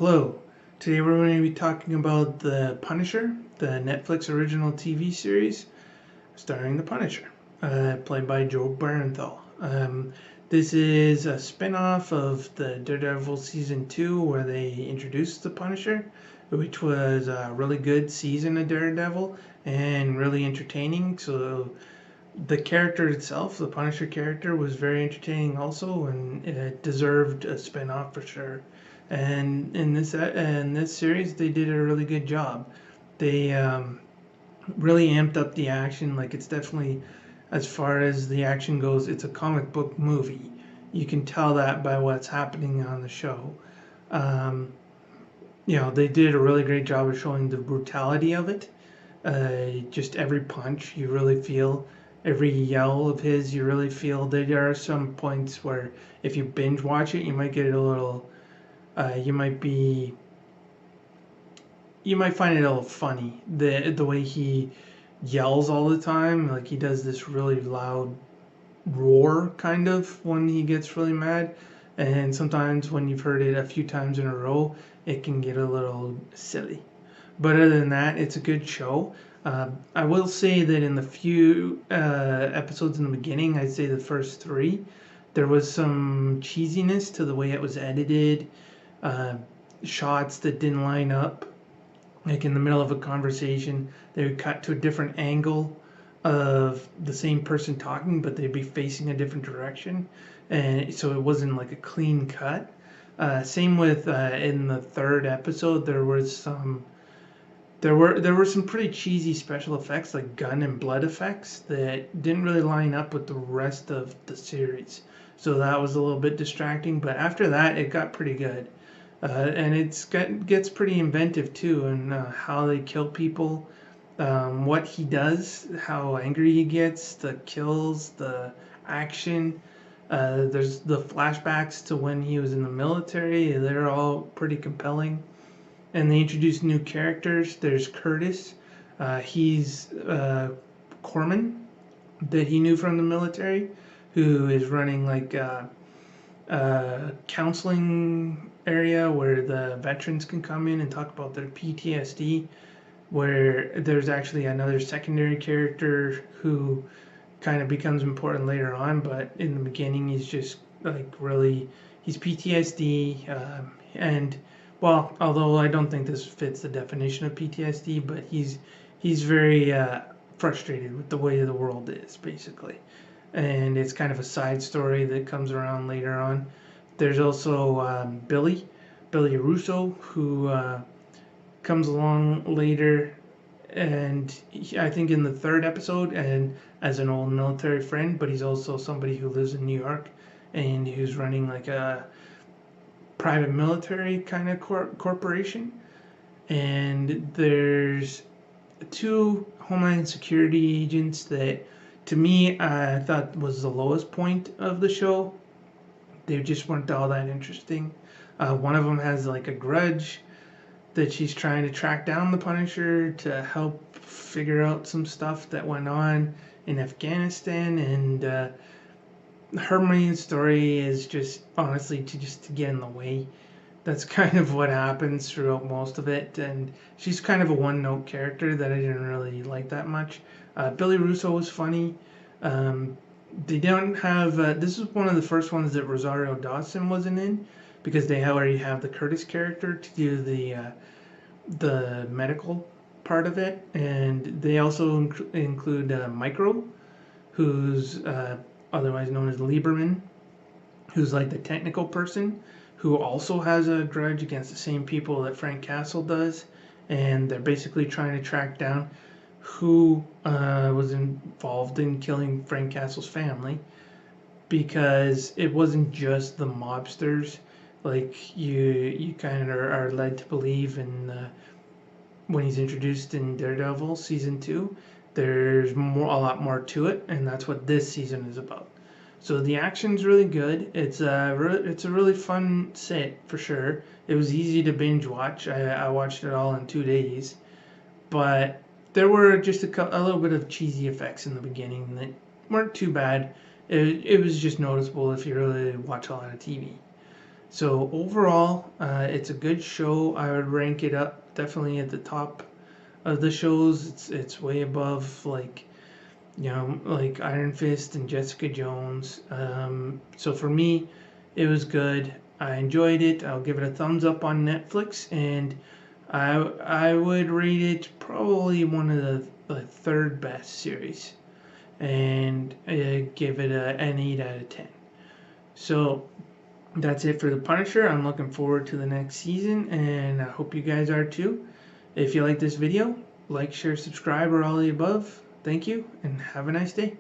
Hello. Today we're going to be talking about The Punisher, the Netflix original TV series starring the Punisher, played by Jon Bernthal. This is a spin-off of the Daredevil season 2 where they introduced the Punisher, which was a really good season of Daredevil and really entertaining. So the character itself, the Punisher character, was very entertaining also, and it deserved a spin-off for sure. And in this series, they did a really good job. They really amped up the action. Like, it's definitely, as far as the action goes, it's a comic book movie. You can tell that by what's happening on the show. Um, they did a really great job of showing the brutality of it. Just every punch you really feel, every yell of his you really feel. There are some points where if you binge watch it, you might get a little, you might be, you might find it a little funny the way he yells all the time. Like, he does this really loud roar kind of when he gets really mad, and sometimes when you've heard it a few times in a row, it can get a little silly. But other than that, it's a good show. I will say that in the few episodes in the beginning, I'd say the first three, there was some cheesiness to the way it was edited, uh, shots that didn't line up. Like, in the middle of a conversation, they would cut to a different angle of the same person talking, but they'd be facing a different direction, and so it wasn't like a clean cut. Same with in the third episode, there were some pretty cheesy special effects, like gun and blood effects, that didn't really line up with the rest of the series. So that was a little bit distracting, but after that, it got pretty good. And gets pretty inventive too, in how they kill people, what he does, how angry he gets, the kills, the action. There's the flashbacks to when he was in the military. They're all pretty compelling. And they introduce new characters. There's Curtis. He's Corman, that he knew from the military, who is running like a counseling area where the veterans can come in and talk about their PTSD. Where there's actually another secondary character who kind of becomes important later on, but in the beginning he's just like really, he's PTSD, and well, although I don't think this fits the definition of PTSD, but he's very frustrated with the way the world is, basically. And it's kind of a side story that comes around later on. There's also Billy Russo, who comes along later, and I think in the third episode, and as an old military friend, but he's also somebody who lives in New York, and who's running like a private military kind of corporation. And there's two Homeland Security agents that, to me, I thought was the lowest point of the show. They just weren't all that interesting. One of them has like a grudge that she's trying to track down the Punisher to help figure out some stuff that went on in Afghanistan, and her main story is just honestly to get in the way. That's kind of what happens throughout most of it, and she's kind of a one-note character that I didn't really like that much. Billy Russo was funny. They don't have. This is one of the first ones that Rosario Dawson wasn't in, because they already have the Curtis character to do the medical part of it, and they also include Micro, who's otherwise known as Lieberman, who's like the technical person, who also has a grudge against the same people that Frank Castle does, and they're basically trying to track down who was involved in killing Frank Castle's family, because it wasn't just the mobsters, like you kind of are led to believe in when he's introduced in Daredevil season 2. There's a lot more to it, and that's what this season is about. So the action's really good. It's a really fun set for sure. It was easy to binge watch. I watched it all in 2 days, but there were just a little bit of cheesy effects in the beginning that weren't too bad. It was just noticeable if you really watch a lot of TV. So overall, it's a good show. I would rank it up definitely at the top of the shows. It's way above like like Iron Fist and Jessica Jones. So for me, it was good. I enjoyed it. I'll give it a thumbs up on Netflix, and I would rate it probably one of the third best series, and give it an 8 out of 10. So that's it for The Punisher. I'm looking forward to the next season, and I hope you guys are too. If you like this video, like, share, subscribe, or all the above. Thank you, and have a nice day.